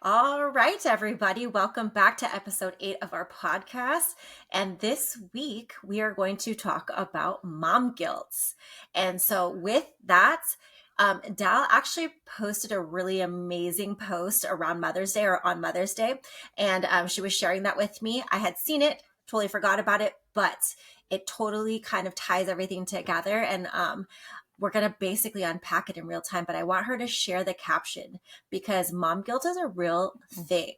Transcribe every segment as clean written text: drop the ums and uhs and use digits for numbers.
All right, everybody, welcome back to episode 8 of our podcast. And this week, we are going to talk about mom guilt. And so, with that, Dal actually posted a really amazing post around Mother's Day or on Mother's Day. And she was sharing that with me. I had seen it, totally forgot about it, but it totally kind of ties everything together. And we're going to basically unpack it in real time, but I want her to share the caption because mom guilt is a real thing.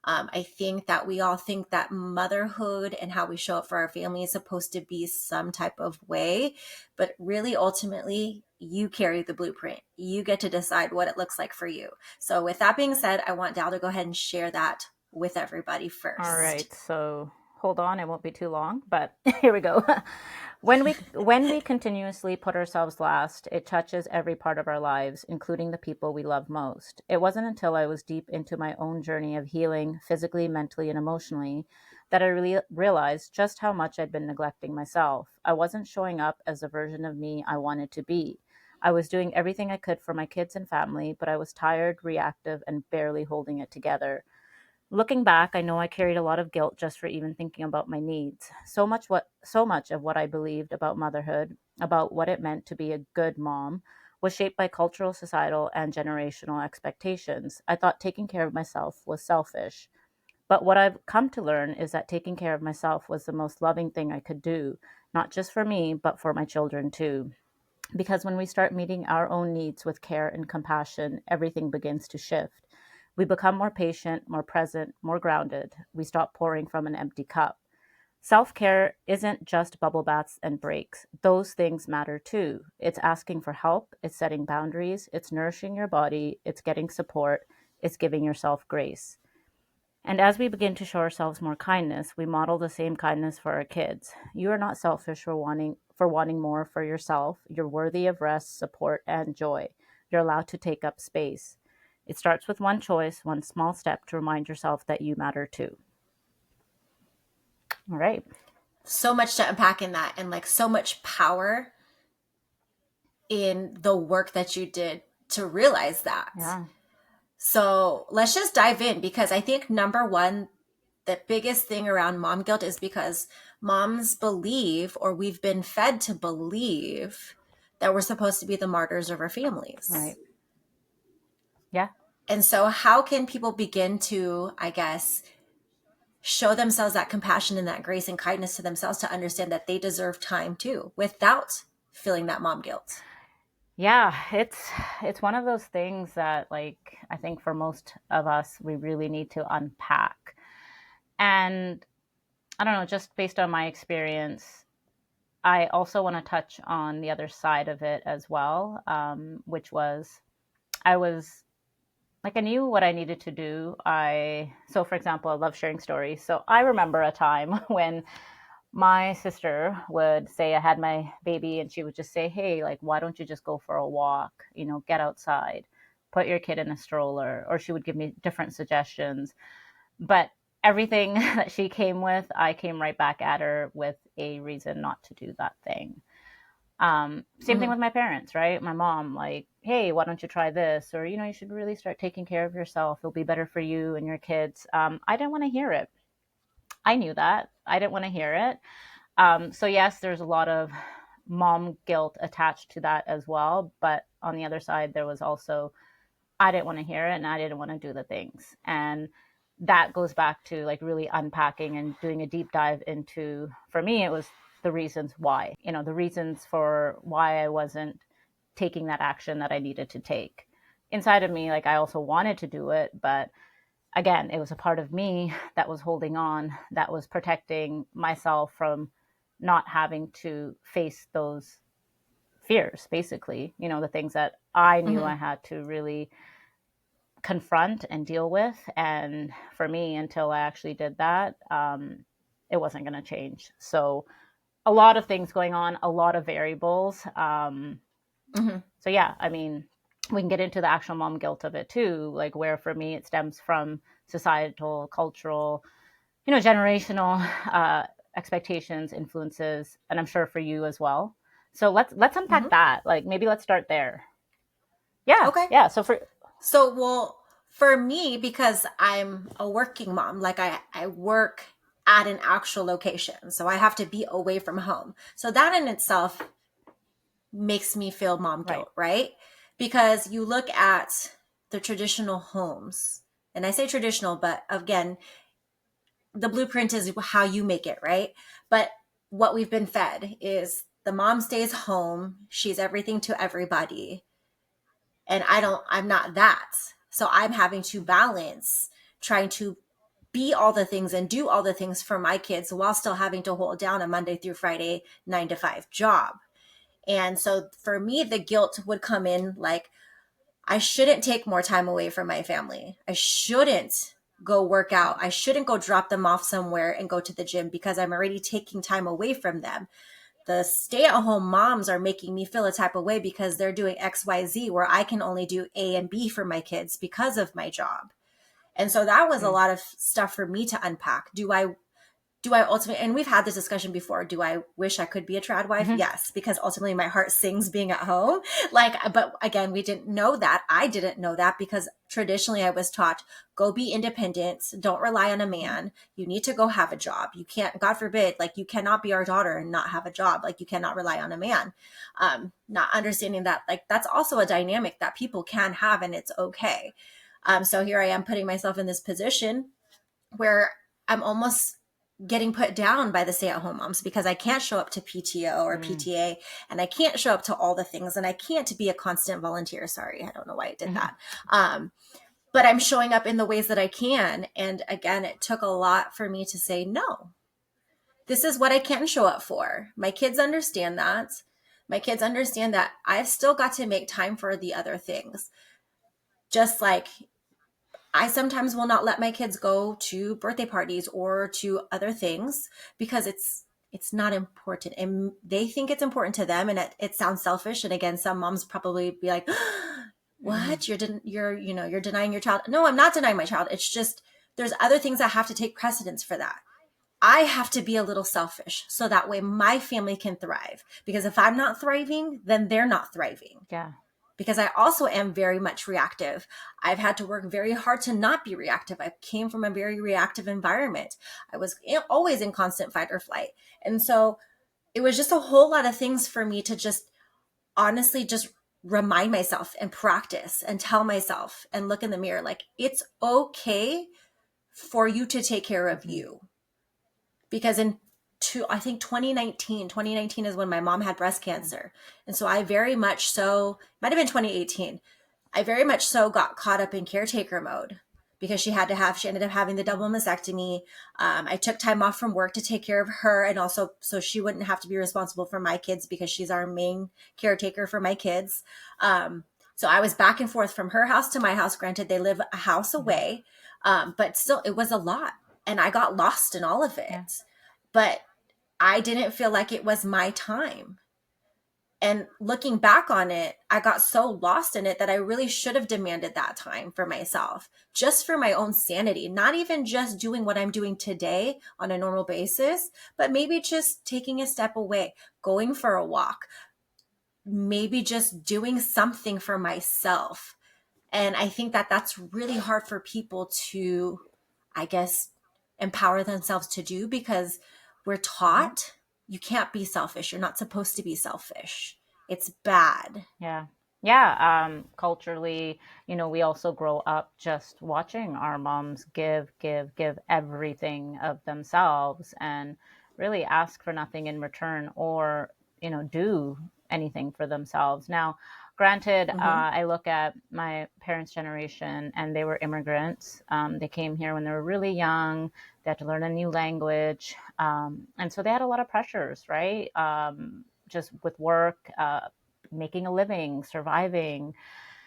I think that we all think that motherhood and how we show up for our family is supposed to be some type of way, but really ultimately you carry the blueprint. You get to decide what it looks like for you. So with that being said, I want Dal to go ahead and share that with everybody All first. right, so hold on, it won't be too long, but here we go. When we continuously put ourselves last, it touches every part of our lives, including the people we love most. It wasn't until I was deep into my own journey of healing physically, mentally, and emotionally that I really realized just how much I'd been neglecting myself. I wasn't showing up as the version of me I wanted to be. I was doing everything I could for my kids and family, but I was tired, reactive, and barely holding it together. Looking back, I know I carried a lot of guilt just for even thinking about my needs. So much of what I believed about motherhood, about what it meant to be a good mom, was shaped by cultural, societal, and generational expectations. I thought taking care of myself was selfish. But what I've come to learn is that taking care of myself was the most loving thing I could do, not just for me, but for my children too. Because when we start meeting our own needs with care and compassion, everything begins to shift. We become more patient, more present, more grounded. We stop pouring from an empty cup. Self care isn't just bubble baths and breaks. Those things matter too. It's asking for help, it's setting boundaries, it's nourishing your body, it's getting support, it's giving yourself grace. And as we begin to show ourselves more kindness, we model the same kindness for our kids. You are not selfish for wanting more for yourself. You're worthy of rest, support, and joy. You're allowed to take up space. It starts with one choice, one small step to remind yourself that you matter too. All right. So much to unpack in that, and like so much power in the work that you did to realize that. Yeah. So let's just dive in because I think number one, the biggest thing around mom guilt is because moms believe, or we've been fed to believe, that we're supposed to be the martyrs of our families. Right. Yeah. And so, how can people begin to, I guess, show themselves that compassion and that grace and kindness to themselves to understand that they deserve time too without feeling that mom guilt? Yeah, it's one of those things that, like, I think for most of us we really need to unpack. And I don't know, just based on my experience, I also want to touch on the other side of it as well, which was I was like, I knew what I needed to do. So for example, I love sharing stories. So I remember a time when my sister would say I had my baby and she would just say, "Hey, like, why don't you just go for a walk? Get outside, put your kid in a stroller." Or she would give me different suggestions. But everything that she came with, I came right back at her with a reason not to do that thing. Same thing Mm-hmm. with my parents, right? My mom, like, "Hey, why don't you try this?" Or, you should really start taking care of yourself. It'll be better for you and your kids. I didn't want to hear it. I knew that. I didn't want to hear it. So, yes, there's a lot of mom guilt attached to that as well. But on the other side, there was also, I didn't want to hear it and I didn't want to do the things. And that goes back to like really unpacking and doing a deep dive into, for me, it was the reasons why, the reasons for why I wasn't taking that action that I needed to take. Inside of me, like, I also wanted to do it, but again, it was a part of me that was holding on, that was protecting myself from not having to face those fears, basically, the things that I knew Mm-hmm. I had to really confront and deal with. And for me, until I actually did that, it wasn't going to change. So a lot of things going on, a lot of variables. Mm-hmm. So yeah, I mean, we can get into the actual mom guilt of it too, like where for me it stems from societal, cultural, generational expectations, influences, and I'm sure for you as well. So let's unpack Mm-hmm. that. Like maybe let's start there. Yeah, Okay. yeah. So for So, well, For me, because I'm a working mom, like I work at an actual location, so I have to be away from home. So that in itself makes me feel mom Right. guilt, right? Because you look at the traditional homes, and I say traditional, but again, the blueprint is how you make it, right? But what we've been fed is the mom stays home, she's everything to everybody. And I'm not that. So I'm having to balance trying to be all the things and do all the things for my kids while still having to hold down a Monday through Friday 9 to 5 job. And so for me, the guilt would come in like, I shouldn't take more time away from my family. I shouldn't go work out. I shouldn't go drop them off somewhere and go to the gym because I'm already taking time away from them. The stay-at-home moms are making me feel a type of way because they're doing XYZ where I can only do A and B for my kids because of my job. And so that was a Mm. lot of stuff for me to unpack. Do I ultimately, and we've had this discussion before, do I wish I could be a trad wife? Mm-hmm. Yes, because ultimately my heart sings being at home. Like, but again, we didn't know that. I didn't know that because traditionally I was taught, go be independent. Don't rely on a man. You need to go have a job. You can't, God forbid, like you cannot be our daughter and not have a job. Like you cannot rely on a man. Not understanding that, like, that's also a dynamic that people can have and it's okay. So here I am putting myself in this position where I'm almost getting put down by the stay-at-home moms because I can't show up to PTO or Mm. PTA and I can't show up to all the things and I can't be a constant volunteer. Sorry, I don't know why I did Mm-hmm. that. But I'm showing up in the ways that I can. And again, it took a lot for me to say, no, this is what I can show up for. My kids understand that. My kids understand that I've still got to make time for the other things. Just like I sometimes will not let my kids go to birthday parties or to other things because it's not important and they think it's important to them and it sounds selfish. And again, some moms probably be like, Mm-hmm. what, you're denying your child. No, I'm not denying my child. It's just there's other things that have to take precedence for that. I have to be a little selfish so that way my family can thrive, because if I'm not thriving, then they're not thriving, Yeah. because I also am very much reactive. I've had to work very hard to not be reactive. I came from a very reactive environment. I was always in constant fight or flight. And so it was just a whole lot of things for me to just honestly just remind myself and practice and tell myself and look in the mirror like, it's okay for you to take care of Mm-hmm. you. Because I think 2019 is when my mom had breast cancer. And so I very much so, might have been 2018. I very much so got caught up in caretaker mode because she ended up having the double mastectomy. I took time off from work to take care of her and also so she wouldn't have to be responsible for my kids because she's our main caretaker for my kids. So I was back and forth from her house to my house. Granted, they live a house Mm-hmm. away, but still, it was a lot. And I got lost in all of Yeah. it. But I didn't feel like it was my time. And looking back on it, I got so lost in it that I really should have demanded that time for myself, just for my own sanity, not even just doing what I'm doing today on a normal basis, but maybe just taking a step away, going for a walk, maybe just doing something for myself. And I think that that's really hard for people to, I guess, empower themselves to do because we're Mm-hmm. taught you can't be selfish. You're not supposed to be selfish. It's bad. Yeah. Yeah. Culturally, we also grow up just watching our moms give everything of themselves and really ask for nothing in return or, do anything for themselves. Now, granted, Mm-hmm. I look at my parents' generation and they were immigrants. They came here when they were really young. They had to learn a new language. And so they had a lot of pressures, right? Just with work, making a living, surviving,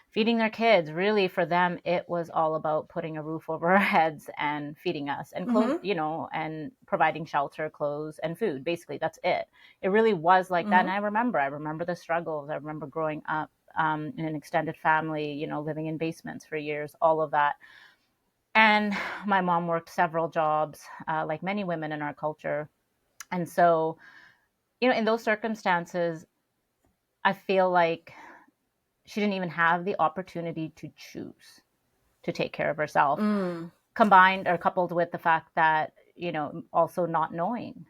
feeding their kids. Really, for them, it was all about putting a roof over our heads and feeding us and clothes, Mm-hmm. and providing shelter, clothes, and food. Basically, that's it. It really was like that. And Mm-hmm. I remember the struggles. I remember growing up in an extended family, living in basements for years, all of that. And my mom worked several jobs, like many women in our culture. And so, in those circumstances, I feel like she didn't even have the opportunity to choose. to take care of herself, Mm. combined or coupled with the fact that, also not knowing,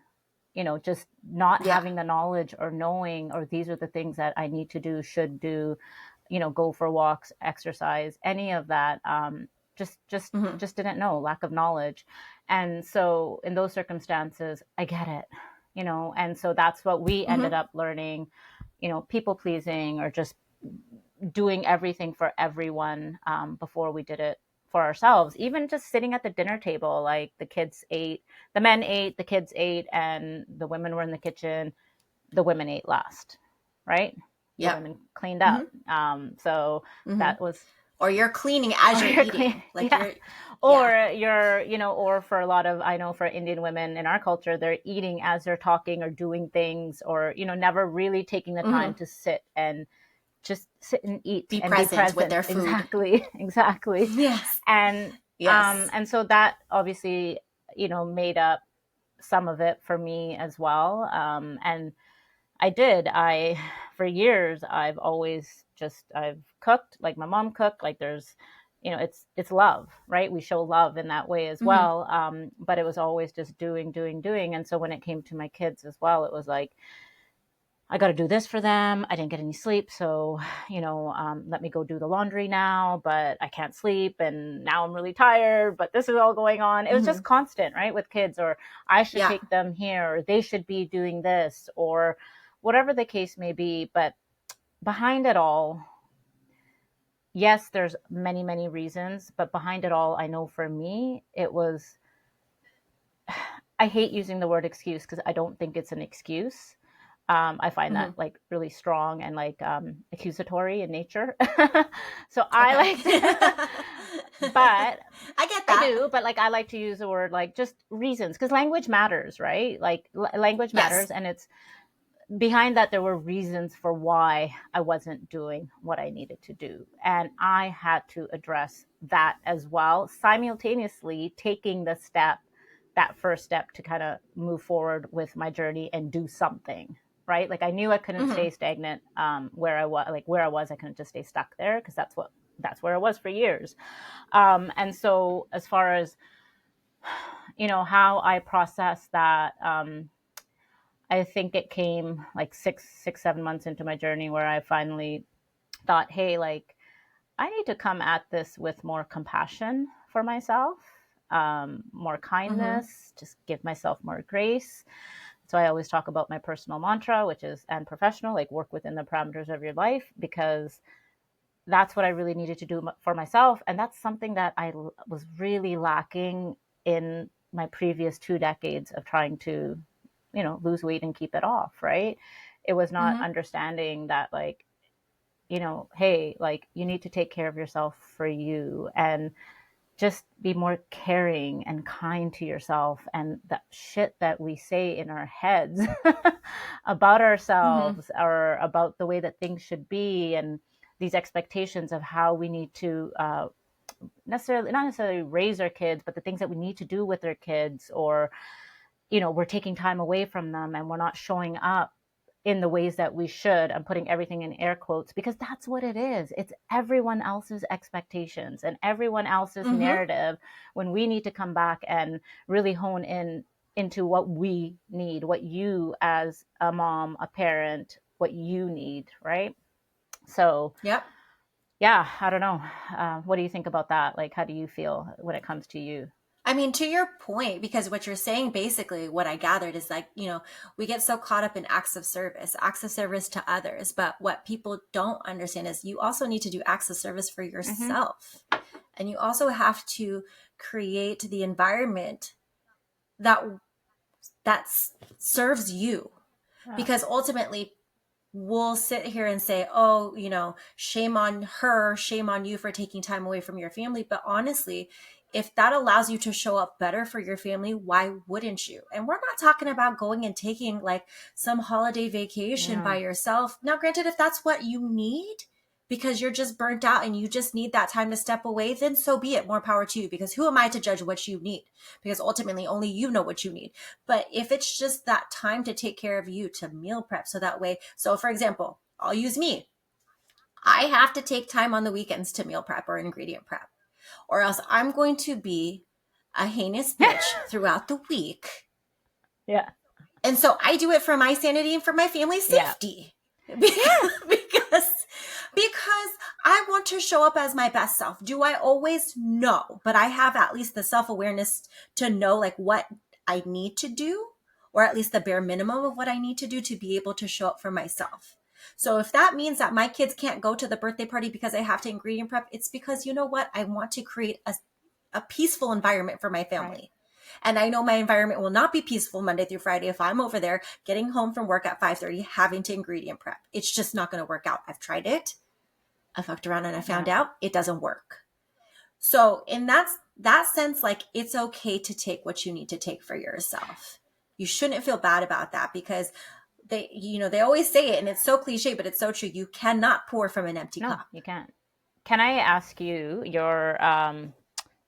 just not Yeah. having the knowledge or knowing, or these are the things that I need to do, should do, go for walks, exercise, any of that. Hmm. Just didn't know, lack of knowledge. And so in those circumstances, I get it, and so that's what we ended Hmm. up learning, people pleasing, or just doing everything for everyone, before we did it for ourselves. Even just sitting at the dinner table, like the men ate, the kids ate, and the women were in the kitchen. The women ate last, right? The Yep. women cleaned Hmm. up. So Hmm. that was, Or you're cleaning as or you're you're clean, eating. Like yeah. you're, yeah. Or you're, or for a lot of, I know for Indian women in our culture, they're eating as they're talking or doing things, or, never really taking the time Hmm. to sit and just sit and eat Be and be present with present. their food. Exactly. Exactly. Yes. And Yes. and so that obviously, made up some of it for me as well. And I for years, I've cooked like my mom cooked. Like there's, it's love, right? We show love in that way as Hmm. well. But it was always just doing, doing, doing. And so when it came to my kids as well, it was like, I got to do this for them. I didn't get any sleep. So, let me go do the laundry now, but I can't sleep. And now I'm really tired, but this is all going on. It was just Hmm. constant, right? With kids, or I should Yeah. take them here, or they should be doing this, or whatever the case may be. But behind it all, yes, there's many, many reasons, but behind it all, I know for me, it was, I hate using the word excuse because I don't think it's an excuse. I find that Hmm. like really strong and like accusatory in nature. So I Okay. like to, but I get I that. do, but like I like to use the word like just reasons, because language matters, right? Like language Yes. matters, and it's behind that there were reasons for why I wasn't doing what I needed to do, and I had to address that as well, simultaneously taking that first step to kind of move forward with my journey and do something, right? Like I knew I couldn't Hmm. stay stagnant, where I was, I couldn't just stay stuck there, because that's where I was for years. And so as far as, how I processed that, I think it came like 7 months into my journey where I finally thought, hey, like I need to come at this with more compassion for myself, more Hmm. kindness, just give myself more grace. So I always talk about my personal mantra, which is, and professional, like work within the parameters of your life, because that's what I really needed to do for myself. And that's something that was really lacking in my previous 2 decades of trying to, lose weight and keep it off, right? It was not Hmm. understanding that, like, hey, like you need to take care of yourself for you, and just be more caring and kind to yourself. And that shit that we say in our heads about Hmm. ourselves, or about the way that things should be, and these expectations of how we need to, not necessarily raise our kids, but the things that we need to do with our kids, or we're taking time away from them and we're not showing up in the ways that we should. I'm putting everything in air quotes because that's what it is. It's everyone else's expectations and everyone else's Hmm. narrative, when we need to come back and really hone in into what we need, what you as a mom, a parent, what you need, right? So Yep. yeah, I don't know. What do you think about that? Like, how do you feel when it comes to you? I mean, to your point, because what you're saying, basically, what I gathered is like, we get so caught up in acts of service to others. But what people don't understand is you also need to do acts of service for Mm-hmm. yourself. And you also have to create the environment that that serves you. Yeah. Because ultimately, we'll sit here and say, oh, shame on her, shame on you for taking time away from your family. But honestly, if that allows you to show up better for your family, why wouldn't you? And we're not talking about going and taking like some holiday vacation Yeah. by yourself. Now, granted, if that's what you need because you're just burnt out and you just need that time to step away, then so be it. More power to you, because who am I to judge what you need? Because ultimately, only you know what you need. But if it's just that time to take care of you, to meal prep, so that way, so for example, I'll use me. I have to take time on the weekends to meal prep or ingredient prep. or else I'm going to be a heinous bitch throughout the week. Yeah. And so I do it for my sanity and for my family's Yeah. safety. Because I want to show up as my best self. Do I always? No, but I have at least the self-awareness to know like what I need to do, or at least the bare minimum of what I need to do to be able to show up for myself. So if that means that my kids can't go to the birthday party because I have to ingredient prep, it's because, you know what? I want to create a peaceful environment for my family. Right. And I know my environment will not be peaceful Monday through Friday if I'm over there getting home from work at 5:30, having to ingredient prep. It's just not going to work out. I've tried it. I fucked around and I found out it doesn't work. So in that sense, like, it's okay to take what you need to take for yourself. You shouldn't feel bad about that, because they always say it, and it's so cliche, but it's so true. You cannot pour from an empty No, cup. you can't. Can I ask you your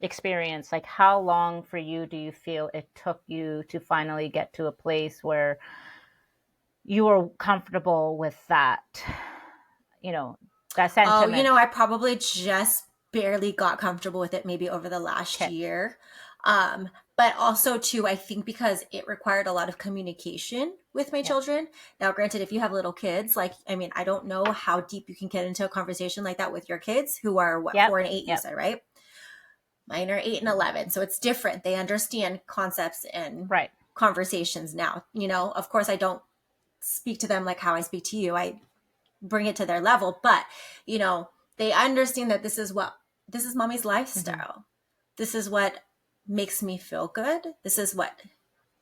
experience? Like, how long for you do you feel it took you to finally get to a place where you were comfortable with that, that Oh, sentiment? I probably just barely got comfortable with it maybe over the last Okay. year. But also too, I think because it required a lot of communication with my children. Now, granted, if you have little kids, like, I mean, I don't know how deep you can get into a conversation like that with your kids, who are what, 4 and 8, you said, right? Mine are 8 and 11. So it's different. They understand concepts and Right. conversations now. Of course, I don't speak to them like how I speak to you. I bring it to their level, but they understand that this is mommy's lifestyle. Mm-hmm. This is what makes me feel good. This is what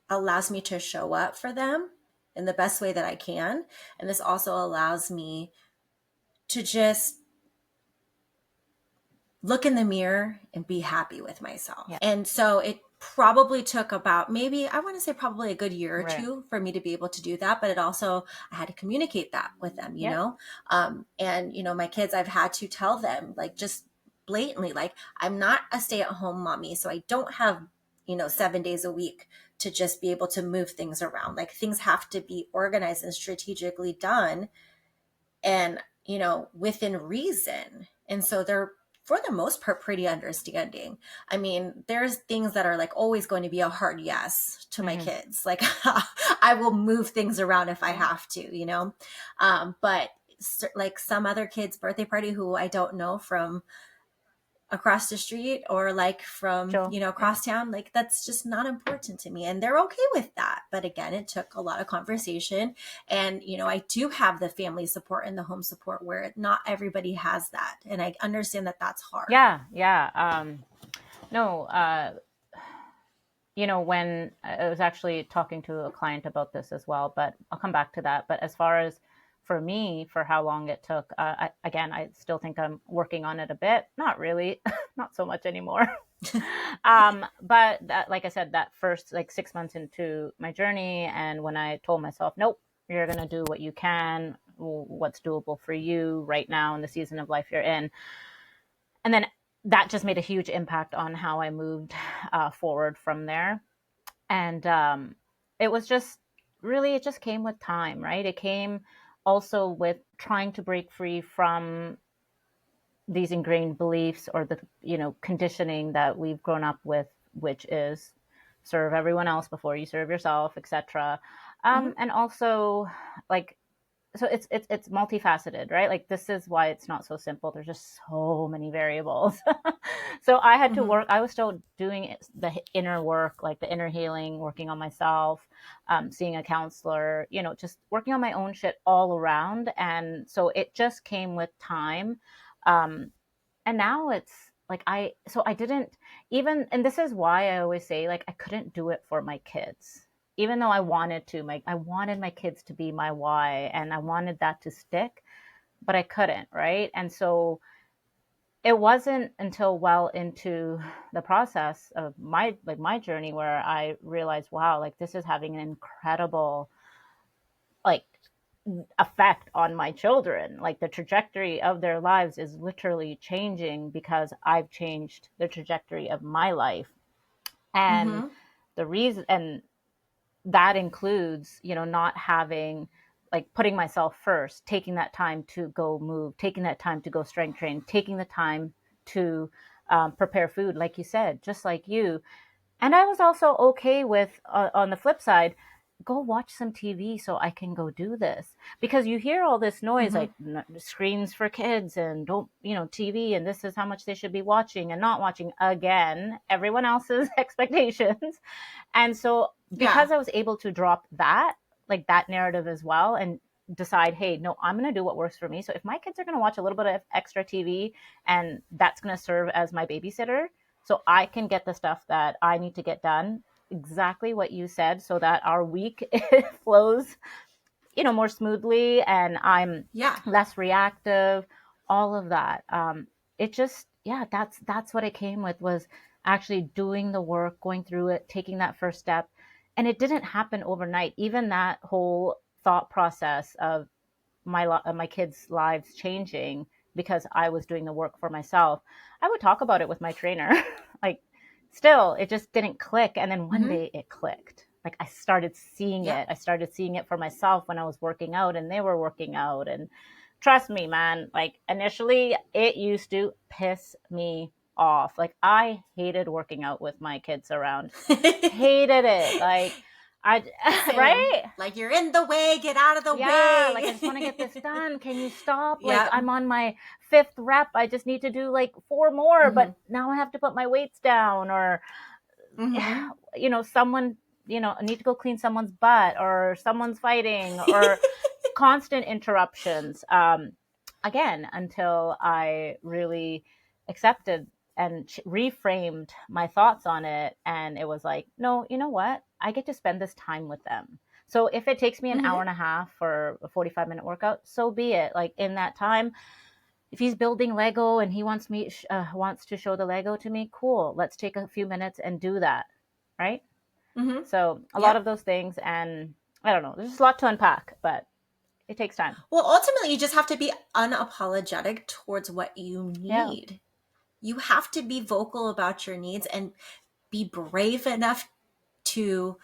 allows me to show up for them in the best way that I can. And this also allows me to just look in the mirror and be happy with myself. Yeah. And so it probably took about, maybe, I want to say probably a good year or Right. two for me to be able to do that. But it also, I had to communicate that with them, you know? And, my kids, I've had to tell them, like, just blatantly, like, I'm not a stay-at-home mommy. So I don't have, 7 days a week to just be able to move things around. Like, things have to be organized and strategically done, and, within reason. And so they're, for the most part, pretty understanding. I mean, there's things that are like always going to be a hard yes to my kids. Like, I will move things around if I have to, but like some other kids' birthday party who I don't know from across the street, or like from, across town, like, that's just not important to me, and they're okay with that. But again, it took a lot of conversation, and I do have the family support and the home support where not everybody has that, and I understand that that's hard. No, when I was actually talking to a client about this as well, but I'll come back to that. But as far as for me, for how long it took, I still think I'm working on it a bit. Not really, not so much anymore. But that, like I said, that first like 6 months into my journey, and when I told myself, nope, you're going to do what you can, what's doable for you right now in the season of life you're in. And then that just made a huge impact on how I moved forward from there. And it was just really, it just came with time, right? It came also with trying to break free from these ingrained beliefs, or the conditioning that we've grown up with, which is serve everyone else before you serve yourself, etc. And also, like, so it's multifaceted, right? Like, this is why it's not so simple. There's just so many variables. So I had to work. I was still doing the inner work, like the inner healing, working on myself, seeing a counselor, just working on my own shit all around. And so it just came with time. And now it's like, I didn't even, and this is why I always say, like, I couldn't do it for my kids, even though I wanted to. I wanted my kids to be my why, and I wanted that to stick, but I couldn't, right? And so it wasn't until well into the process of my journey where I realized, wow, like, this is having an incredible, like, effect on my children. Like, the trajectory of their lives is literally changing because I've changed the trajectory of my life. And the reason, and that includes, not having, like, putting myself first, taking that time to go move, taking that time to go strength train, taking the time to prepare food, like you said, just like you. And I was also okay with, on the flip side, go watch some TV so I can go do this. Because you hear all this noise, Mm-hmm. like screens for kids and don't, TV, and this is how much they should be watching and not watching, again, everyone else's expectations. And so Yeah. because I was able to drop that, like that narrative as well, and decide, hey, no, I'm going to do what works for me. So if my kids are going to watch a little bit of extra TV and that's going to serve as my babysitter, so I can get the stuff that I need to get done, exactly what you said, so that our week flows, more smoothly, and I'm Yeah. less reactive, all of that. It just, yeah, that's what it came with, was actually doing the work, going through it, taking that first step. And it didn't happen overnight. Even that whole thought process of my kids' lives changing because I was doing the work for myself. I would talk about it with my trainer. Like, still, it just didn't click. And then one Mm-hmm. day it clicked. Like, I started seeing Yep. it. I started seeing it for myself when I was working out and they were working out. And trust me, man, like, initially it used to piss me off. Like, I hated working out with my kids around. Hated it. Like, I, Same. right? Like, you're in the way, get out of the Yeah, like, I just want to get way. this done. Can you stop? Like, Yep. I'm on my fifth rep. I just need to do like four more, Mm-hmm. but now I have to put my weights down, or, Mm-hmm. someone, I need to go clean someone's butt, or someone's fighting, or constant interruptions. Again, until I really accepted and reframed my thoughts on it. And it was like, no, you know what? I get to spend this time with them. So if it takes me an Mm-hmm. hour and a half for a 45-minute workout, so be it. Like, in that time, if he's building Lego and he wants to show the Lego to me, cool. Let's take a few minutes and do that. Right. Mm-hmm. So a lot Yep. of those things, and I don't know, there's just a lot to unpack, but it takes time. Well, ultimately, you just have to be unapologetic towards what you Yeah. need. You have to be vocal about your needs and be brave enough to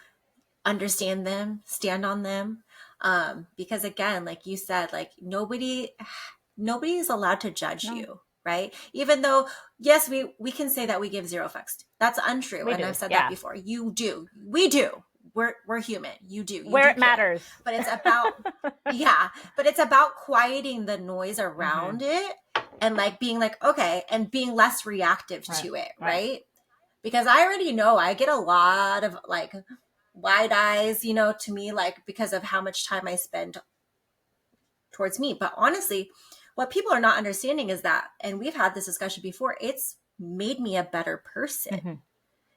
understand them, stand on them. Because again, like you said, like nobody is allowed to judge No, you, right? Even though, yes, we can say that we give zero fucks. That's untrue, we and do. I've said that Yeah. before. You do. We do. We're human. You Where do it care. matters. But it's about yeah, but it's about quieting the noise Mm-hmm. around it and like being like, okay, and being less reactive Right. to it, Right. right? Because I already know I get a lot of like wide eyes, to me, like because of how much time I spend towards me. But honestly, what people are not understanding is that, and we've had this discussion before, it's made me a better person. Mm-hmm.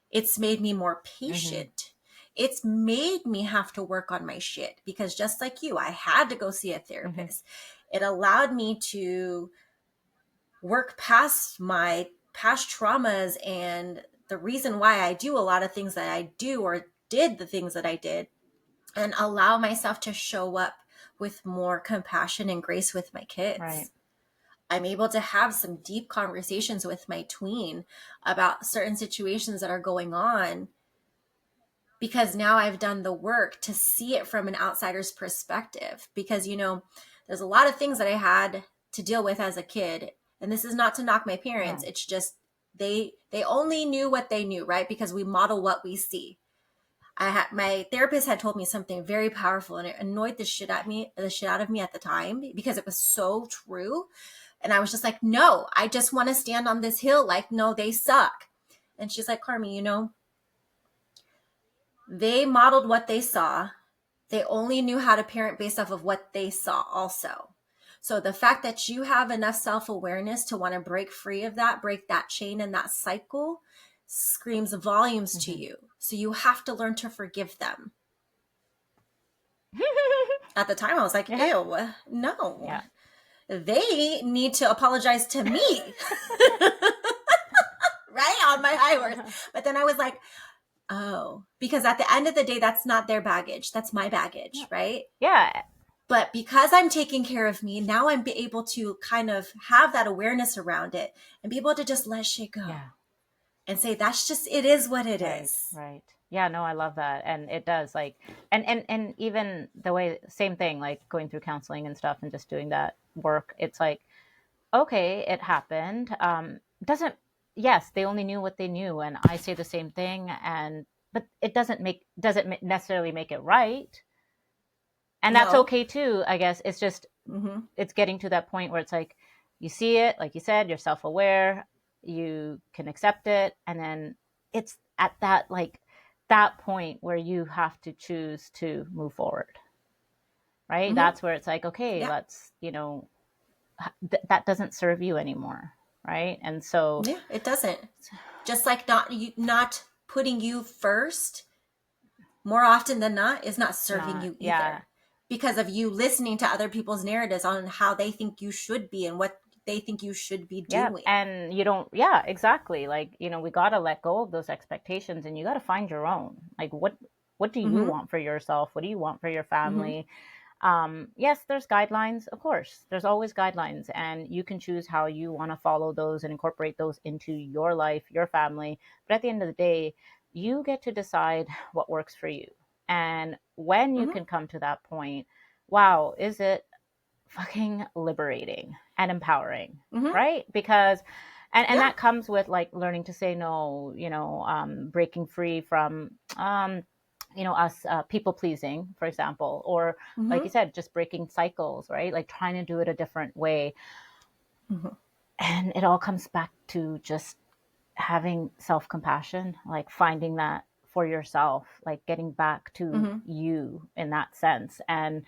It's made me more Mm-hmm. patient. It's made me have to work on my shit because just like you, I had to go see a Mm-hmm. therapist. It allowed me to work past my past traumas and the reason why I do a lot of things that I do or did the things that I did and allow myself to show up with more compassion and grace with my Right. kids. I'm able to have some deep conversations with my tween about certain situations that are going on because now I've done the work to see it from an outsider's perspective. Because, there's a lot of things that I had to deal with as a kid. And this is not to knock my parents. No. It's just they only knew what they knew, right? Because we model what we see. My therapist had told me something very powerful and it annoyed the shit out of me at the time because it was so true. And I was just like, no, I just want to stand on this hill. Like, no, they suck. And she's like, Carmie, they modeled what they saw. They only knew how to parent based off of what they saw also. So the fact that you have enough self-awareness to want to break free of that, break that chain and that cycle screams volumes to Mm-hmm. you. So you have to learn to forgive them. At the time, I was like, Yeah. ew, no. Yeah. They need to apologize to me, right? On my high horse. But then I was like, oh, because at the end of the day, that's not their baggage. That's my baggage, right? Yeah. But because I'm taking care of me, now I'm able to kind of have that awareness around it and be able to just let shit go Yeah. and say, that's just, it is what it Right. is. Right. Yeah, no, I love that. And it does, like, and even the way, same thing, like going through counseling and stuff and just doing that work. It's like, okay, it happened. Doesn't yes, they only knew what they knew, and I say the same thing. And but it doesn't necessarily make it right, and that's No. okay too. I guess it's just Mm-hmm. it's getting to that point where it's like you see it, like you said, you're self-aware, you can accept it, and then it's at that that point where you have to choose to move forward, right? Mm-hmm. That's where it's like, okay, Yeah. let's that doesn't serve you anymore, right? And so Yeah, it doesn't. Just like not putting you first more often than not is not it's serving not, you yeah. either, because of you listening to other people's narratives on how they think you should be and what they think you should be Yeah, doing. and you don't, yeah, exactly. Like, we got to let go of those expectations, and you got to find your own. Like, what do you Mm-hmm. want for yourself? What do you want for your Mm-hmm. family? Yes, there's guidelines, of course. There's always guidelines, and you can choose how you want to follow those and incorporate those into your life, your family. But at the end of the day, you get to decide what works for you. And when you Mm-hmm. can come to that point, wow, is it fucking liberating and empowering, Mm-hmm. right? Because and Yeah. that comes with like learning to say no, breaking free from us people pleasing, for example, or like you Mm-hmm. said, just breaking cycles, right? Like trying to do it a different way. Mm-hmm. And it all comes back to just having self-compassion, like finding that for yourself, like getting back to Mm-hmm. you in that sense. And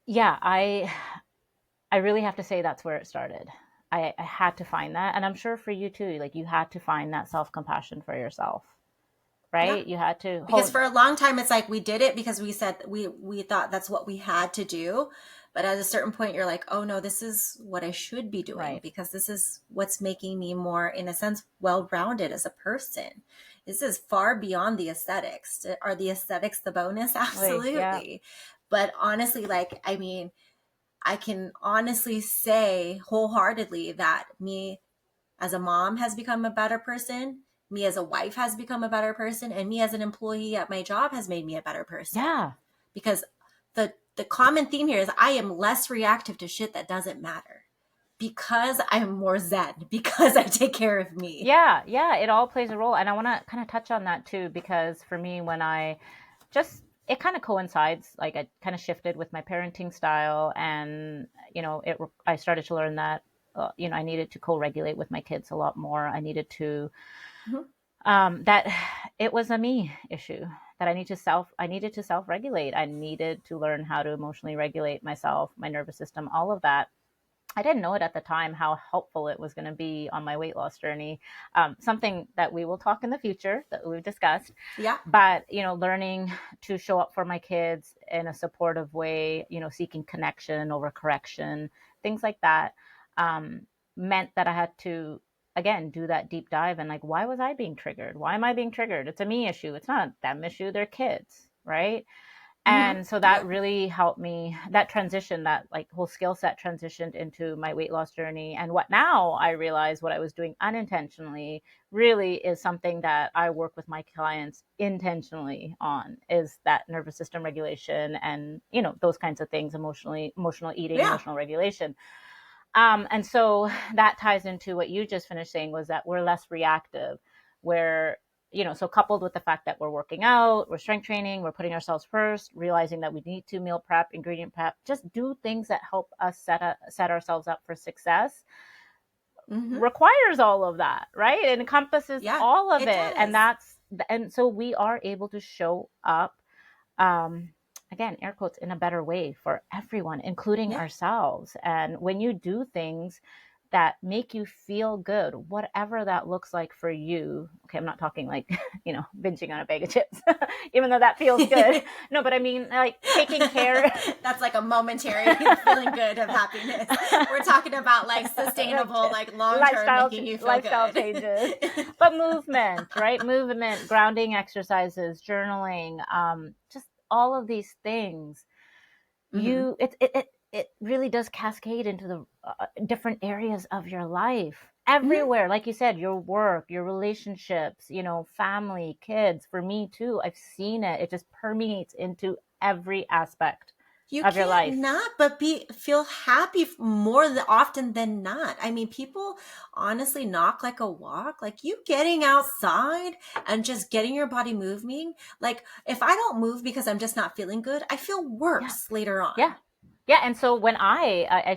yeah, I really have to say that's where it started. I had to find that. And I'm sure for you too, like you had to find that self compassion for yourself, Yeah. right? You had to Because hone. for a long time it's like we did it because we said we thought that's what we had to do, but at a certain point you're like, oh no, this is what I should be doing, Right. because this is what's making me more, in a sense, well-rounded as a person. This is far beyond the aesthetics. Are the aesthetics the bonus? Wait, yeah. Absolutely. But honestly, like, I mean, I can honestly say wholeheartedly that me as a mom has become a better person, me as a wife has become a better person, and me as an employee at my job has made me a better person. Yeah. Because the common theme here is I am less reactive to shit that doesn't matter, because I'm more zen, because I take care of me. Yeah. Yeah. It all plays a role. And I want to kind of touch on that too, because for me, when I just, it kind of coincides, like I kind of shifted with my parenting style. And, I started to learn that, I needed to co regulate with my kids a lot more. I needed to Mhm. that it was a me issue, that I needed to self regulate. I needed to learn how to emotionally regulate myself, my nervous system, all of that. I didn't know it at the time how helpful it was going to be on my weight loss journey. Something that we will talk in the future that we've discussed. Yeah. But learning to show up for my kids in a supportive way, seeking connection over correction, things like that, meant that I had to again do that deep dive and like, why was I being triggered? Why am I being triggered? It's a me issue. It's not a them issue. They're kids, right? Mm-hmm. And so that Yeah. really helped me, that transition, that like whole skill set transitioned into my weight loss journey. And what now I realize what I was doing unintentionally really is something that I work with my clients intentionally on, is that nervous system regulation and, those kinds of things, emotional eating, Yeah. emotional regulation. And so that ties into what you just finished saying, was that we're less reactive, where, so coupled with the fact that we're working out, we're strength training, we're putting ourselves first, realizing that we need to meal prep, ingredient prep, just do things that help us set ourselves up for success, Mm-hmm. requires all of that, right? It encompasses Yeah. all of It it. does. And so we are able to show up, um, again, air quotes, in a better way for everyone, including Yeah. ourselves. And when you do things that make you feel good, whatever that looks like for you. Okay, I'm not talking like, binging on a bag of chips, even though that feels good. No, but I mean, like taking care. That's like a momentary feeling good of happiness. We're talking about like sustainable, like long term making you feel Lifestyle good. changes, but movement, right? Movement, grounding exercises, journaling, just all of these things. Mm-hmm. It really does cascade into the different areas of your life, Mm-hmm. everywhere, like you said, your work, your relationships, family, kids. For me too, I've seen it just permeates into every aspect You of your can't life. not but feel happy often than not. I mean, people honestly knock like a walk. Like you getting outside and just getting your body moving. Like if I don't move because I'm just not feeling good, I feel Yeah. worse later Yeah. on. Yeah. And so when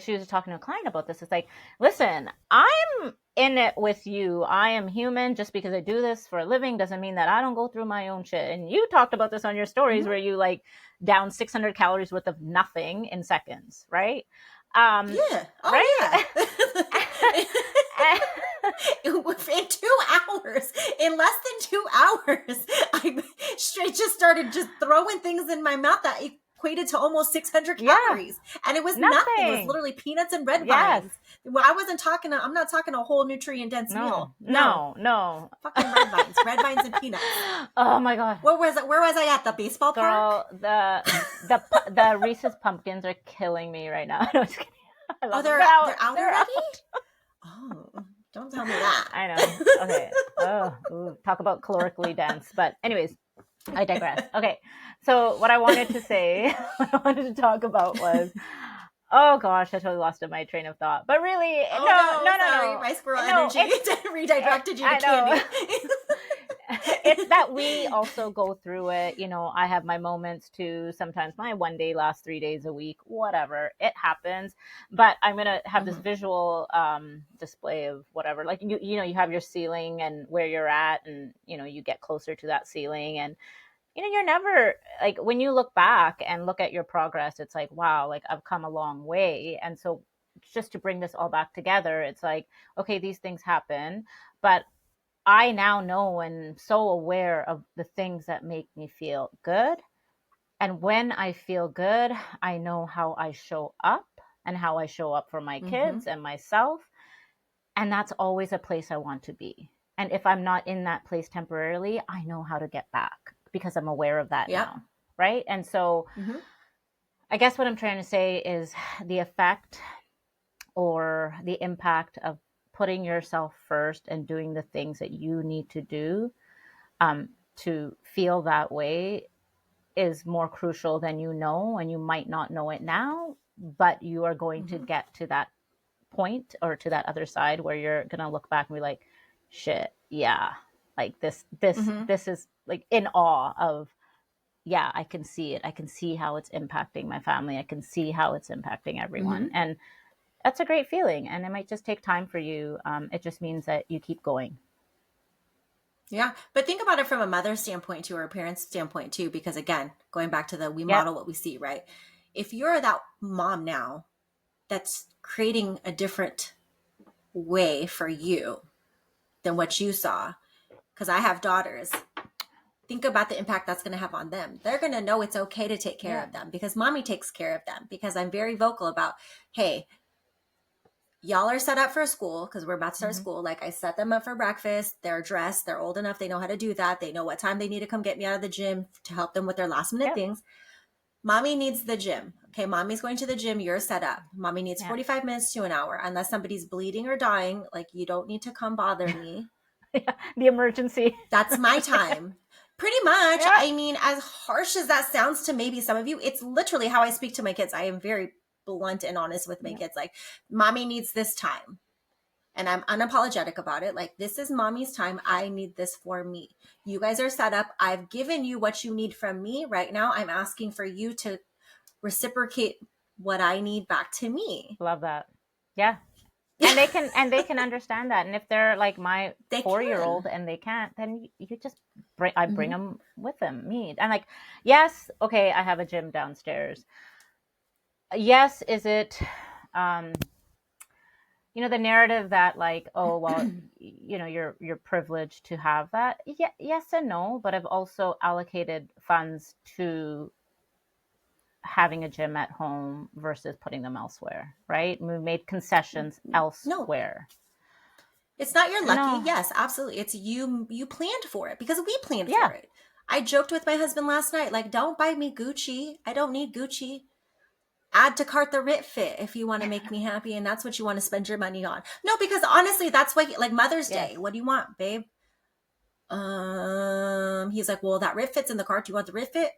she was talking to a client about this, it's like, listen, I'm in it with you. I am human. Just because I do this for a living doesn't mean that I don't go through my own shit. And you talked about this on your stories Mhm. where you like down 600 calories worth of nothing in seconds, right? Yeah. Right? Oh yeah. In 2 hours, in less than 2 hours, I straight just started just throwing things in my mouth that equated to almost 600 Yeah. calories. And it was nothing. It was Nothing. literally peanuts and red Yes. vines. Well, I'm not talking a whole nutrient dense No. meal. No, No. No. fucking red vines and peanuts. Oh my God. Where was I at? The baseball park? Girl, the Reese's pumpkins are killing me right now. No, just kidding. I Oh, love them. They're out. they're out They're already? out. Oh, don't tell me that. I know. Okay. Oh, ooh, talk about calorically dense. But anyways, I digress. Okay. So what I wanted to say, what I wanted to talk about was, oh gosh, I totally lost my train of thought. But really, Oh no, no, no, no, sorry, no, my squirrel no. energy redirected you to I know. candy. It's that we also go through it. I have my moments too. Sometimes my one day lasts 3 days a week, whatever. It happens. But I'm going to have this Mhm. visual display of whatever. Like, you have your ceiling and where you're at, and, you get closer to that ceiling. And, you're never like, when you look back and look at your progress, it's like, wow, like I've come a long way. And so, just to bring this all back together, it's like, okay, these things happen, but I now know and so aware of the things that make me feel good. And when I feel good, I know how I show up and how I show up for my Mhm. kids and myself. And that's always a place I want to be. And if I'm not in that place temporarily, I know how to get back because I'm aware of that Yep. now. Right. And so Mhm. I guess what I'm trying to say is the effect or the impact of putting yourself first and doing the things that you need to do to feel that way is more crucial than you know, and you might not know it now, but you are going to Mhm. get to that point or to that other side where you're going to look back and be like, shit, yeah, like Mhm. this is like in awe of, yeah, I can see it. I can see how it's impacting my family. I can see how it's impacting everyone. Mhm. And that's a great feeling. And it might just take time for you. It just means that you keep going. Yeah, but think about it from a mother's standpoint too, or a parent's standpoint too, because again, going back to we Yep. model what we see, right? If you're that mom now that's creating a different way for you than what you saw, because I have daughters, think about the impact that's going to have on them. They're going to know it's okay to take care Yeah. of them because mommy takes care of them, because I'm very vocal about, hey, y'all are set up for school because we're about to start Mm-hmm. school. Like I set them up for breakfast. They're dressed. They're old enough. They know how to do that. They know what time they need to come get me out of the gym to help them with their last minute Yep. things. Mommy needs the gym. Okay, mommy's going to the gym. You're set up. Mommy needs Yeah. 45 minutes to an hour. Unless somebody's bleeding or dying, like you don't need to come bother me. The emergency. That's my time. Pretty much. Yeah. I mean, as harsh as that sounds to maybe some of you, it's literally how I speak to my kids. I am very blunt and honest with my Yeah. kids. Like, mommy needs this time. And I'm unapologetic about it. Like, this is mommy's time. I need this for me. You guys are set up. I've given you what you need from me. Right now, I'm asking for you to reciprocate what I need back to me. Love that. Yeah. And they can understand that. And if they're like my They 4 year can. old and they can't, then you just I bring Mm-hmm. them with them. Me. And like, yes, okay, I have a gym downstairs. Yes, is it um the narrative that like, oh well, you're privileged to have that. Yeah, yes and no, but I've also allocated funds to having a gym at home versus putting them elsewhere, right? We made concessions No, elsewhere. it's not you're lucky. No. Yes, absolutely. It's you planned for it because we planned for Yeah. it. I joked with my husband last night, like, don't buy me Gucci. I don't need Gucci. Add to cart the Rit Fit if you want to make me happy and that's what you want to spend your money on. No, because honestly, that's what like Mother's Yes. Day. What do you want, babe? He's like, well, that Rit Fit's in the cart. Do you want the Rit Fit?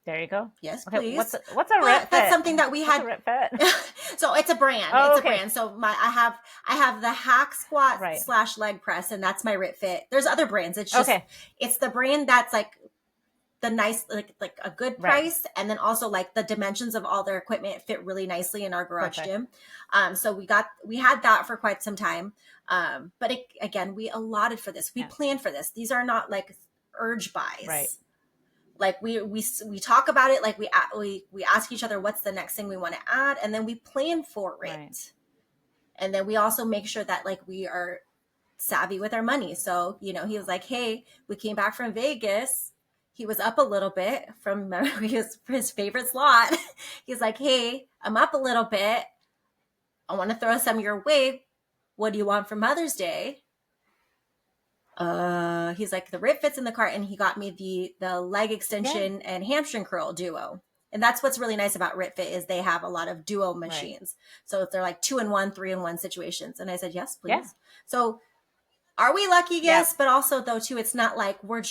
There you go. Yes, Okay, please. what's a rip But that's fit? something that we What's had. a rip fit? So it's a brand. Oh, It's a okay. brand. So I have the hack squat Right. / leg press, and that's my Rit Fit. There's other brands. Okay. It's the brand that's like the nice, like a good Right. price, and then also like the dimensions of all their equipment fit really nicely in our garage Perfect. gym. So we had that for quite some time. But again, we allotted for this. We Yeah. planned for this. These are not like urge Right. buys. Like we talk about it, like we ask each other what's the next thing we want to add, and then we plan for Right. it. And then we also make sure that like we are savvy with our money. So, he was like, hey, we came back from Vegas. He was up a little bit from his favorite slot. He's like, hey, I'm up a little bit. I want to throw some your way. What do you want for Mother's Day? He's like, the Rit Fit's in the cart, and he got me the leg extension and hamstring curl duo. And that's what's really nice about Rit Fit is they have a lot of duo machines. Right. So they're like 2-in-1, 3-in-1 situations. And I said, yes, please. Yeah. So are we lucky? Yes. But also though, too, it's not like we're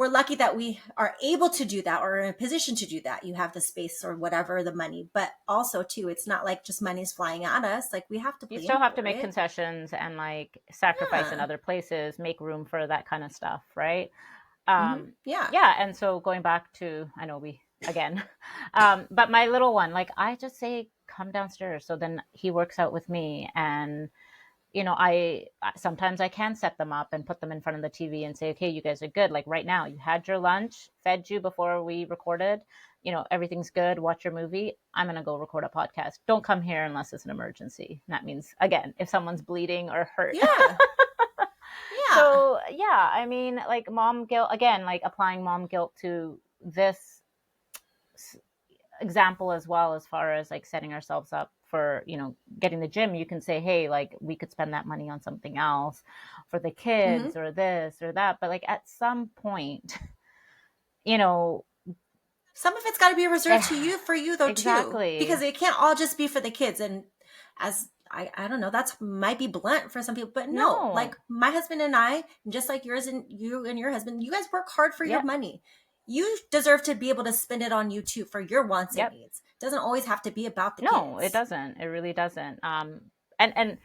lucky that we are able to do that or in a position to do that. You have the space or whatever, the money, but also too, it's not like just money's flying at us. Like we have to, you still have to make concessions and like sacrifice in other places, make room for that kind of stuff. Right. Yeah. And so going back to, I know again, but my little one, like I just say, come downstairs. So then he works out with me, and I sometimes I can set them up and put them in front of the TV and say, okay, you guys are good. Like right now, you had your lunch, fed you before we recorded, everything's good. Watch your movie. I'm going to go record a podcast. Don't come here unless it's an emergency. And that means, again, if someone's bleeding or hurt. Yeah. Yeah. So yeah, I mean, like mom guilt, again, like applying mom guilt to this example as well, as far as like setting ourselves up for getting the gym. You can say, hey, like we could spend that money on something else for the kids or this or that, but like at some point some of it's got to be reserved to you, for you though. Exactly. Too, because it can't all just be for the kids. And as I don't know, that's might be blunt for some people, but no, like my husband and I, just like yours and you and your husband, you guys work hard for your money. You deserve to be able to spend it on you too, for your wants and needs. It doesn't always have to be about the kids. No, it doesn't. It really doesn't. And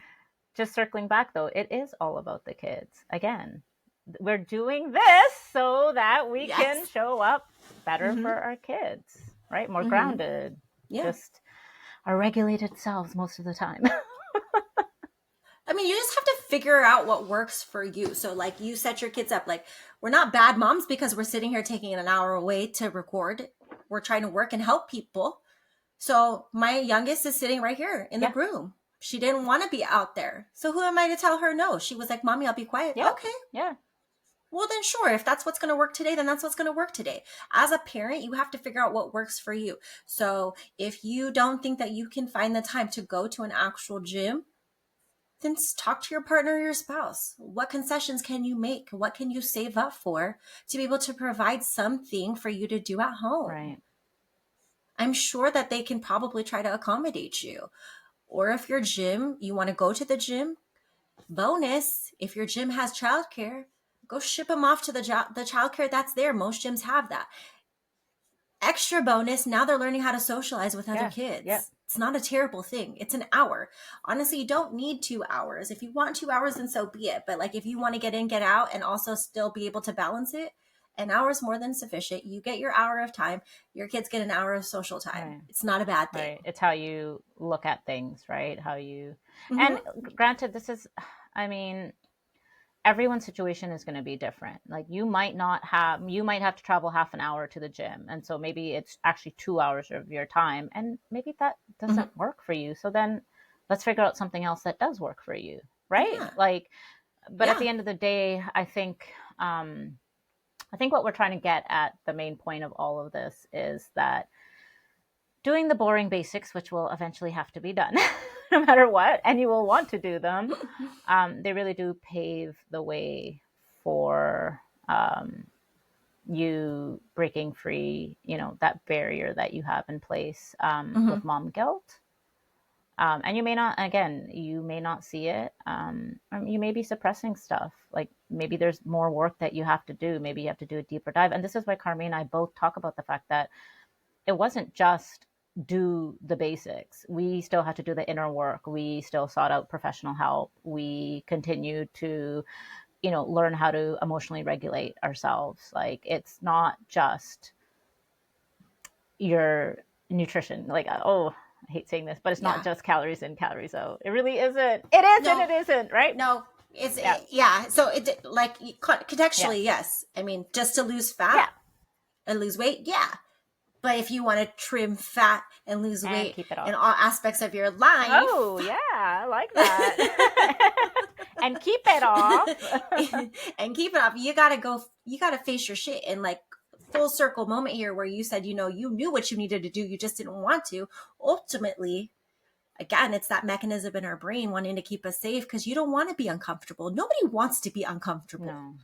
just circling back though, it is all about the kids. Again, we're doing this so that we can show up better for our kids, right? More grounded. Just our regulated selves most of the time. I mean, you just have to figure out what works for you. So like you set your kids up, like we're not bad moms because we're sitting here taking an hour away to record. We're trying to work and help people. So my youngest is sitting right here in the room. She didn't want to be out there. So who am I to tell her no? She was like, Mommy, I'll be quiet. Okay. Yeah. Well, then sure. If that's what's going to work today, then that's what's going to work today. As a parent, you have to figure out what works for you. So if you don't think that you can find the time to go to an actual gym, then talk to your partner or your spouse. What concessions can you make? What can you save up for to be able to provide something for you to do at home? Right. I'm sure that they can probably try to accommodate you. Or if your gym, you want to go to the gym, bonus, if your gym has childcare, go ship them off to the childcare that's there. Most gyms have that. Extra bonus, now they're learning how to socialize with other kids. Yeah. It's not a terrible thing. It's an hour. Honestly, you don't need 2 hours. If you want 2 hours, then so be it. But like if you want to get in, get out, and also still be able to balance it, an hour is more than sufficient. You get your hour of time. Your kids get an hour of social time. Right. It's not a bad thing. Right. It's how you look at things, right? How you, and granted, this is, I mean, everyone's situation is going to be different. Like you might have to travel half an hour to the gym. And so maybe it's actually 2 hours of your time, and maybe that doesn't work for you. So then let's figure out something else that does work for you. Right. Yeah. Like, but at the end of the day, I think what we're trying to get at, the main point of all of this, is that doing the boring basics, which will eventually have to be done no matter what, and you will want to do them, they really do pave the way for you breaking free, that barrier that you have in place with mom guilt. And you may not, again, you may not see it. You may be suppressing stuff. Like maybe there's more work that you have to do. Maybe you have to do a deeper dive. And this is why Carmi and I both talk about the fact that it wasn't just do the basics. We still had to do the inner work. We still sought out professional help. We continued to, learn how to emotionally regulate ourselves. Like it's not just your nutrition. Like, oh, I hate saying this, but it's not Yeah. just calories in, calories out. It really isn't. It is No, and it isn't, right? no, it's Yeah. yeah. So it like Yeah. contextually, yes. I mean, just to lose Yeah. fat and lose weight, yeah. But if you want to trim fat and lose And weight keep it in off. all aspects of your life, Oh, yeah. I like that. And keep it off. and keep it off, you gotta face your shit. And like full circle moment here where you said, you knew what you needed to do, you just didn't want to. Ultimately, again, it's that mechanism in our brain wanting to keep us safe because you don't want to be uncomfortable. Nobody wants to be uncomfortable. No.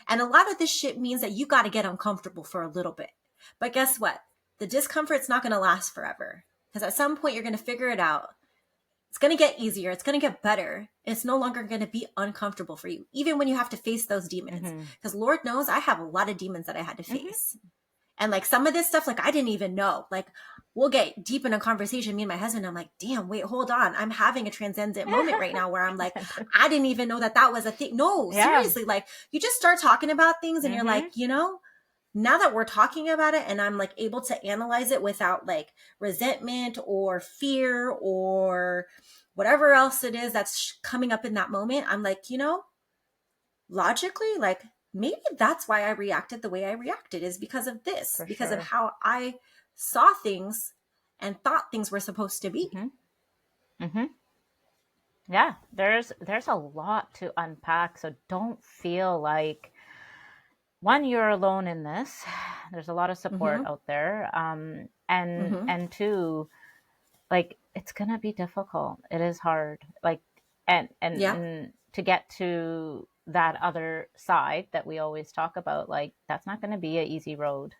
And a lot of this shit means that you got to get uncomfortable for a little bit. But guess what? The discomfort's not going to last forever because at some point you're going to figure it out. It's going to get easier. It's going to get better. It's no longer going to be uncomfortable for you, even when you have to face those demons. Because Lord knows I have a lot of demons that I had to face. And like some of this stuff, like I didn't even know. Like we'll get deep in a conversation, me and my husband. I'm like, damn, wait, hold on. I'm having a transcendent moment right now where I'm like, I didn't even know that was a thing. No, seriously. Like you just start talking about things and you're like, now that we're talking about it and I'm like able to analyze it without like resentment or fear or whatever else it is that's coming up in that moment, I'm like, logically, like maybe that's why I reacted the way I reacted is because of this, because of how I saw things and thought things were supposed to be. Yeah, there's a lot to unpack. So don't feel like one, you're alone in this. There's a lot of support out there. And two, like it's gonna be difficult. It is hard. Like and to get to that other side that we always talk about, like that's not gonna be an easy road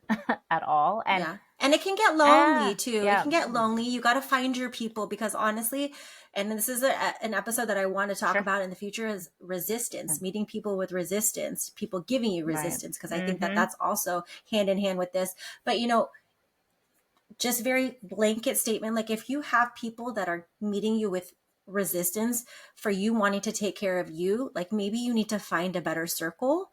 at all. And it can get lonely too. Yeah. It can get lonely. You got to find your people because honestly, and this is an episode that I want to talk about in the future is resistance, meeting people with resistance, people giving you resistance. Cause I think that that's also hand in hand with this, but just very blanket statement. Like if you have people that are meeting you with resistance for you wanting to take care of you, like maybe you need to find a better circle.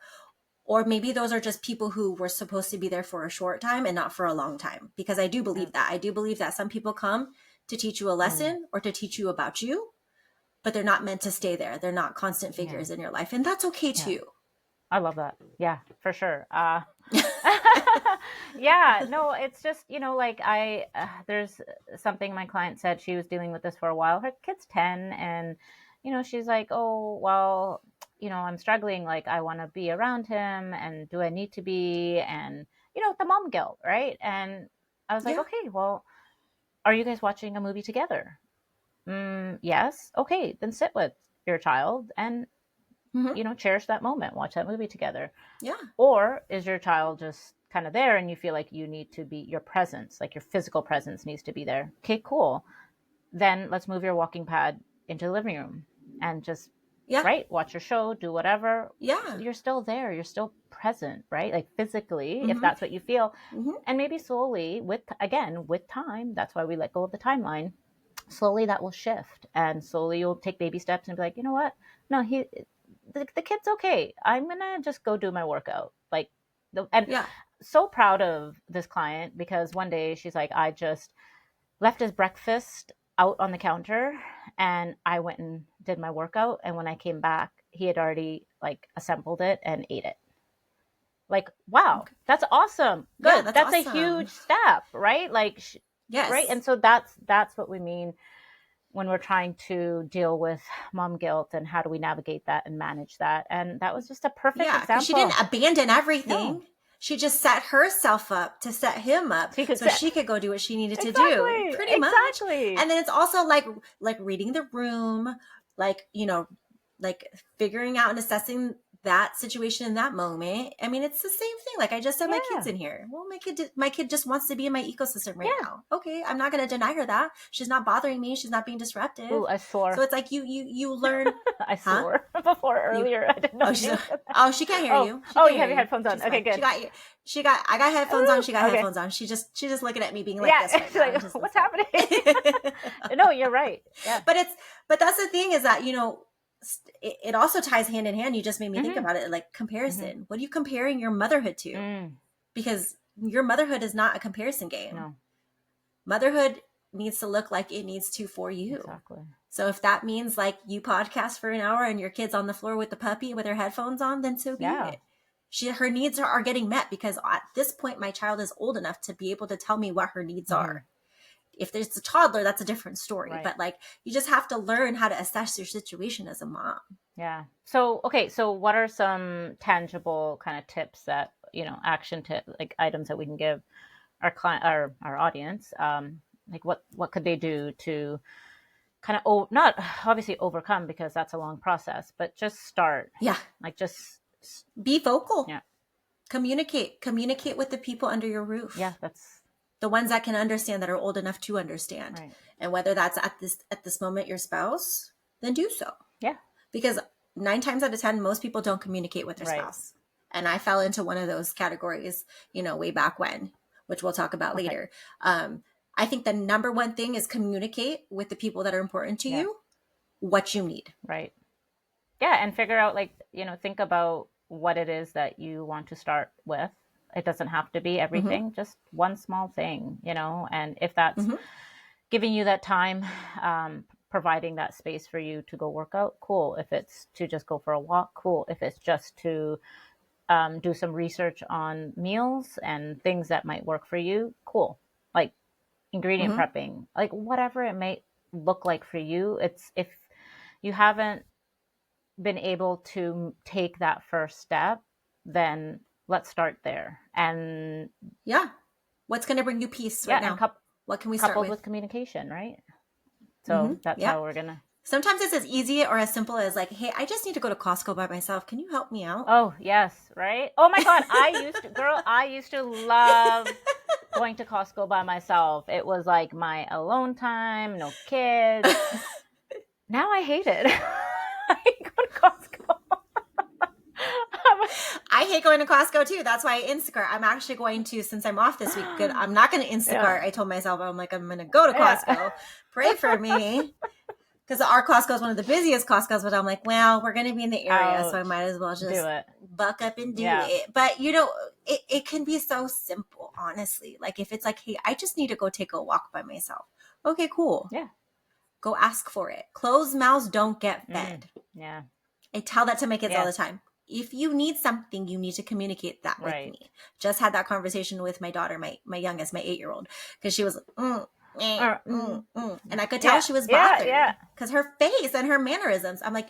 Or maybe those are just people who were supposed to be there for a short time and not for a long time. Because I do believe that. I do believe that some people come to teach you a lesson or to teach you about you, but they're not meant to stay there. They're not constant figures in your life. And that's okay too. I love that. Yeah, for sure. Yeah, no, it's just, like there's something my client said. She was dealing with this for a while. Her kid's 10 and, she's like, oh, well, I'm struggling. Like, I want to be around him and do I need to be? And, the mom guilt, right? And I was like, okay, well, are you guys watching a movie together? Yes. Okay, then sit with your child and, cherish that moment, watch that movie together. Yeah. Or is your child just kind of there and you feel like you need to be, your presence, like your physical presence needs to be there? Okay, cool. Then let's move your walking pad into the living room and just, right, watch your show, do whatever. Yeah. You're still there. You're still present, right? Like physically, if that's what you feel. And maybe slowly with time, that's why we let go of the timeline. Slowly that will shift and slowly you'll take baby steps and be like, you know what? No, the kid's okay. I'm going to just go do my workout. Like, so proud of this client because one day she's like, I just left his breakfast out on the counter and I went and did my workout. And when I came back, he had already like assembled it and ate it. Like, wow, that's awesome. Good. Yeah, that's awesome. a huge step, right? Like, yes. Right. And so that's what we mean when we're trying to deal with mom guilt and how do we navigate that and manage that. And that was just a perfect example. She didn't abandon everything. No. She just set herself up to set him up so she could go do what she needed to do. Pretty much. And then it's also like reading the room, like, like figuring out and assessing that situation in that moment. I mean, it's the same thing. Like I just said, my kid's Yeah. in here. Well, my kid just wants to be in my ecosystem right Yeah. now. Okay, I'm not going to deny her that. She's not bothering me. She's not being disruptive. Ooh, I swore. So it's like you learn, I huh? swore before You earlier. I didn't know oh you she's said that. oh she can't hear Oh, you. She oh, can't you hear have your you. headphones on. She's Okay, fine. good. I got headphones on. Ooh, She got okay. headphones on. She's just looking at me being like Yeah, this right it's now. like, I'm just what's listening. happening? No, you're right. Yeah. But that's the thing is that, you know, it also ties hand in hand. You just made me think Mm-hmm. about it, like Mm-hmm. comparison. What are you comparing your motherhood to? Mm, Because your motherhood is not a comparison game. no, Motherhood needs to look like it needs to for you. exactly. So if that means like you podcast for an hour and your kid's on the floor with the puppy with her headphones on, then so be Yeah. it. Her needs are getting met, because at this point my child is old enough to be able to tell me what her needs Mhm. are. If there's a toddler, that's a different story. Right. But like, you just have to learn how to assess your situation as a mom. Yeah. So, okay. So what are some tangible kind of tips that, action tip, like items that we can give our client, our audience? Like what could they do to kind of, not obviously overcome, because that's a long process, but just start. Yeah. Like just Be vocal. Yeah. Communicate with the people under your roof. Yeah. That's the ones that can understand, that are old enough to understand. right. And whether that's at this moment your spouse, then do so. Yeah. Because 9 times out of 10, most people don't communicate with their Right. spouse. And I fell into one of those categories, way back when, which we'll talk about later. I think the number one thing is communicate with the people that are important to you what you need. Right. Yeah. And figure out, like, think about what it is that you want to start with. It doesn't have to be everything, just one small thing, and if that's giving you that time, providing that space for you to go work out, cool. If it's to just go for a walk, cool. If it's just to do some research on meals and things that might work for you, cool. Like ingredient prepping, like whatever it may look like for you. It's, if you haven't been able to take that first step, then let's start there. And what's going to bring you peace right now? What can we start with communication, right? So that's how we're gonna. Sometimes it's as easy or as simple as like, hey, I just need to go to Costco by myself. Can you help me out? Oh yes, right. Oh my God, I used to love going to Costco by myself. It was like my alone time, no kids. Now I hate it. I hate going to Costco. I hate going to Costco too. That's why I Instacart. I'm actually going to, since I'm off this week, good. I'm not going to Instacart. I told myself, I'm going to go to Costco. Pray for me. Because our Costco is one of the busiest Costco's, but I'm like, well, we're going to be in the area, so I might as well just buck up and do it. But, it can be so simple, honestly. Like if it's like, hey, I just need to go take a walk by myself. Okay, cool. Yeah. Go ask for it. Closed mouths don't get fed. Yeah. I tell that to my kids all the time. If you need something, you need to communicate that with me. Just had that conversation with my daughter, my youngest, my 8-year-old, because she was and I could tell she was bothered because her face and her mannerisms. I'm like,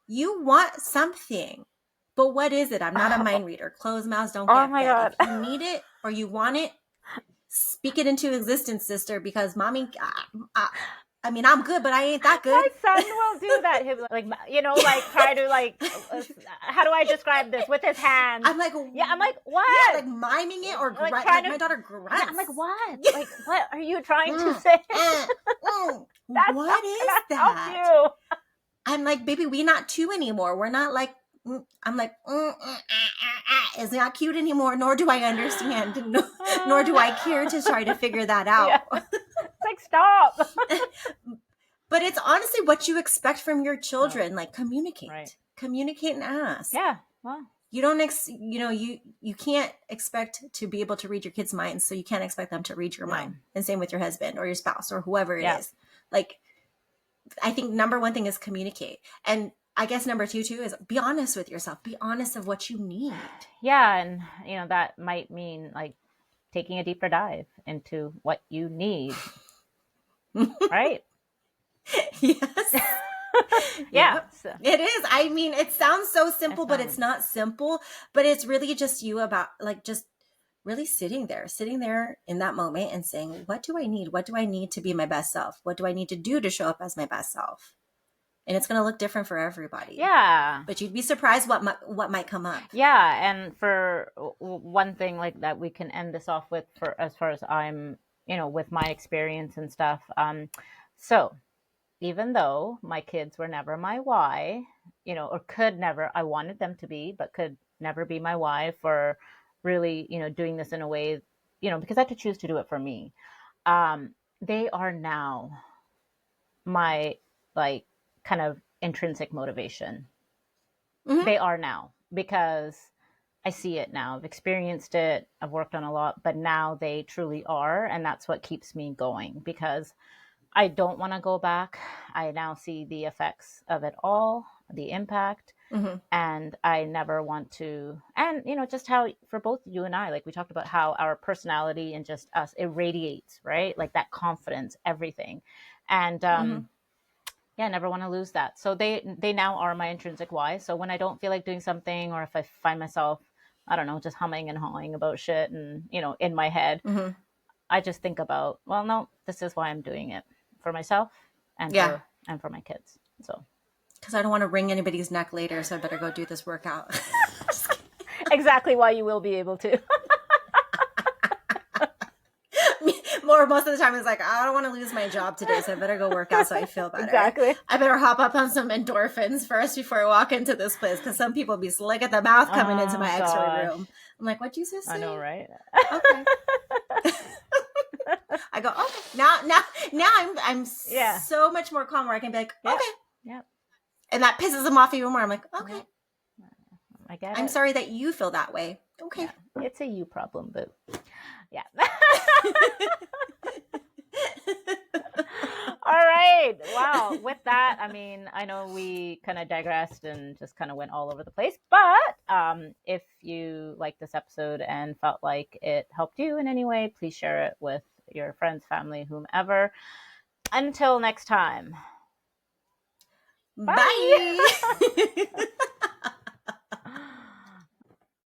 you want something, but what is it? I'm not a mind reader. Closed mouths don't get fed. God. If you need it or you want it, speak it into existence, sister, because mommy, I'm good, but I ain't that good. My son will do that. He'll like try to how do I describe this with his hands? I'm like, what? Yeah, like miming it or like my daughter grunts. I'm like, what? Like, what are you trying to say? What is that? Help you. I'm like, baby, we not 2 anymore. We're not like, I'm like, it's not cute anymore, nor do I understand, nor do I care to try to figure that out. Yeah. It's like, stop. But it's honestly what you expect from your children. Like communicate and ask. Yeah. Well, you don't, you can't expect to be able to read your kids' minds. So you can't expect them to read your mind. And same with your husband or your spouse or whoever it is. Like, I think number one thing is communicate. And I guess number two too is be honest with yourself. Be honest of what you need. Yeah. And, that might mean like taking a deeper dive into what you need. Right? Yes. Yeah. It is. I mean, it sounds so simple, but it's not simple. But it's really just you about like just really sitting there in that moment and saying, what do I need? What do I need to be my best self? What do I need to do to show up as my best self? and it's going to look different for everybody. Yeah. But you'd be surprised what might come up. Yeah. And for one thing like that, we can end this off with, for as far as I'm, with my experience and stuff. So even though my kids were never my why, or could never, I wanted them to be, but could never be my why for really, doing this in a way, because I had to choose to do it for me. They are now my, like, kind of intrinsic motivation. Mm-hmm. They are now, because I see it now. I've experienced it. I've worked on a lot, but now they truly are. And that's what keeps me going, because I don't want to go back. I now see the effects of it all, the impact, Mm-hmm. and I never want to. And, just how for both you and I, like we talked about how our personality and just us irradiates, right? Like that confidence, everything. And, Mm-hmm. yeah, I never want to lose that. So they now are my intrinsic why. So when I don't feel like doing something, or if I find myself, I don't know, just humming and hawing about shit and, in my head, Mm-hmm. I just think about, well, no, this is why I'm doing it, for myself and Yeah. for my kids. So because I don't want to wring anybody's neck later, so I better go do this workout. exactly why you will be able to. Most of the time it's like, I don't want to lose my job today, so I better go work out so I feel better. Exactly. I better hop up on some endorphins first before I walk into this place, because some people be slick at the mouth coming into my x-ray room. I'm like, what'd you just say? I know, right? Okay. I go, okay. Now I'm so much more calm where I can be like, okay. Yep. And that pisses them off even more. I'm like, okay. Yep. I get it. I'm sorry that you feel that way. Okay. Yeah. It's a you problem, but yeah. All right. Wow. With that, I mean, I know we kind of digressed and just kind of went all over the place, but if you liked this episode and felt like it helped you in any way, please share it with your friends, family, whomever. Until next time. Bye.